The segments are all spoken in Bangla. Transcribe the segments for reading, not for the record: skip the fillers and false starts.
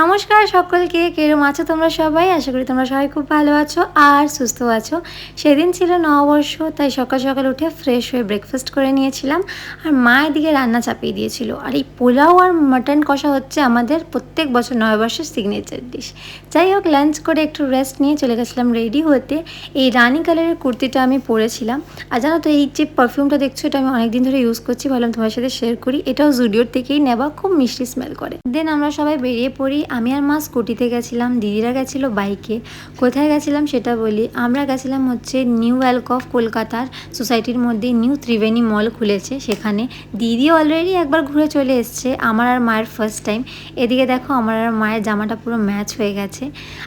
নমস্কার সকলকে, কেরম আছো তোমরা সবাই? আশা করি তোমরা সবাই খুব ভালো আছো আর সুস্থ আছো। সেদিন ছিল নববর্ষ, তাই সকাল সকাল উঠে ফ্রেশ হয়ে ব্রেকফাস্ট করে নিয়েছিলাম। আর মা এদিকে রান্না চাপিয়ে দিয়েছিল। আর এই পোলাও আর মাটন কষা হচ্ছে আমাদের প্রত্যেক বছর নববর্ষের সিগনেচার ডিশ। যাই হোক, লাঞ্চ করে একটু রেস্ট নিয়ে চলে গেছিলাম রেডি হতে। এই রানি কালারের কুর্তিটা আমি পরেছিলাম। আর জানো তো, এই যে পারফিউমটা দেখছো, এটা আমি অনেকদিন ধরে ইউজ করছি, ভাবলাম তোমার সাথে শেয়ার করি। এটাও জুডিওর থেকেই নেওয়া, খুব মিষ্টি স্মেল করে। দেন আমরা সবাই বেরিয়ে পড়ি। আমি আর মা স্কুটিতে গেছিলাম, দিদিরা গেছিলো বাইকে। কোথায় গেছিলাম সেটা বলি। আমরা গেছিলাম হচ্ছে নিউ অ্যালকভ, কলকাতার সোসাইটির মধ্যে নিউ ত্রিবেণী মল খুলেছে সেখানে। দিদি অলরেডি একবার ঘুরে চলে এসছে, আমার আর মায়ের ফার্স্ট টাইম। এদিকে দেখো, আমার আর মায়ের জামাটা পুরো ম্যাচ হয়ে গেছে।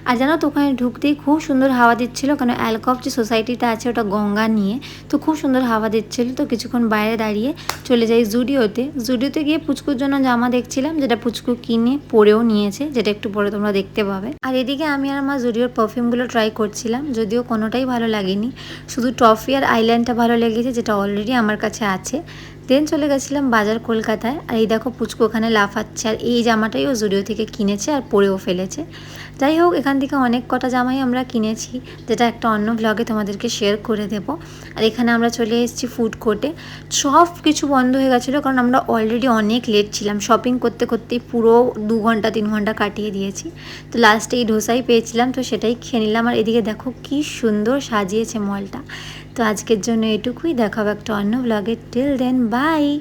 আর জানো তো, ওখানে ঢুকতেই খুব সুন্দর হাওয়া দিচ্ছিলো, কারণ অ্যালকভ যে সোসাইটিটা আছে ওটা গঙ্গা নিয়ে, তো খুব সুন্দর হাওয়া দিচ্ছিলো। তো কিছুক্ষণ বাইরে দাঁড়িয়ে চলে যাই জুডিওতে। জুডিওতে গিয়ে পুচকুর জন্য জামা দেখছিলাম, যেটা পুচকু কিনে পরেও নিয়েছে, যেটা একটু পরে তোমরা দেখতে পাবে। আর এদিকে আমি আর মা জুডিওর পারফিউমগুলো ট্রাই করছিলাম, যদিও কোনোটাই ভালো লাগেনি, শুধু টফি আর আইল্যান্ডটা ভালো লেগেছে, যেটা অলরেডি আমার কাছে আছে। দেন চলে গেছিলাম বাজার কলকাতায়। আর এই দেখো, পুচকু ওখানে লাফাচ্ছে, আর এই জামাটাই ও জুডিও থেকে কিনেছে আর পরেও ফেলেছে। যাই হোক, এখান থেকে অনেক কটা জামাই আমরা কিনেছি, যেটা একটা অন্য ব্লগে তোমাদেরকে শেয়ার করে দেবো। আর এখানে আমরা চলে এসেছি ফুড কোর্টে। সব কিছু বন্ধ হয়ে গেছিলো, কারণ আমরা অলরেডি অনেক লেট ছিলাম। শপিং করতে করতেই পুরো 2 ঘন্টা 3 ঘন্টা কাটিয়ে দিয়েছি। তো লাস্টে এই ডোসাই পেয়েছিলাম, তো সেটাই খেয়ে নিলাম। আর এদিকে দেখো কি সুন্দর সাজিয়েছে মলটা। তো আজকের জন্য এটুকুই, দেখাবো একটা অন্য ব্লগে। Till then, by.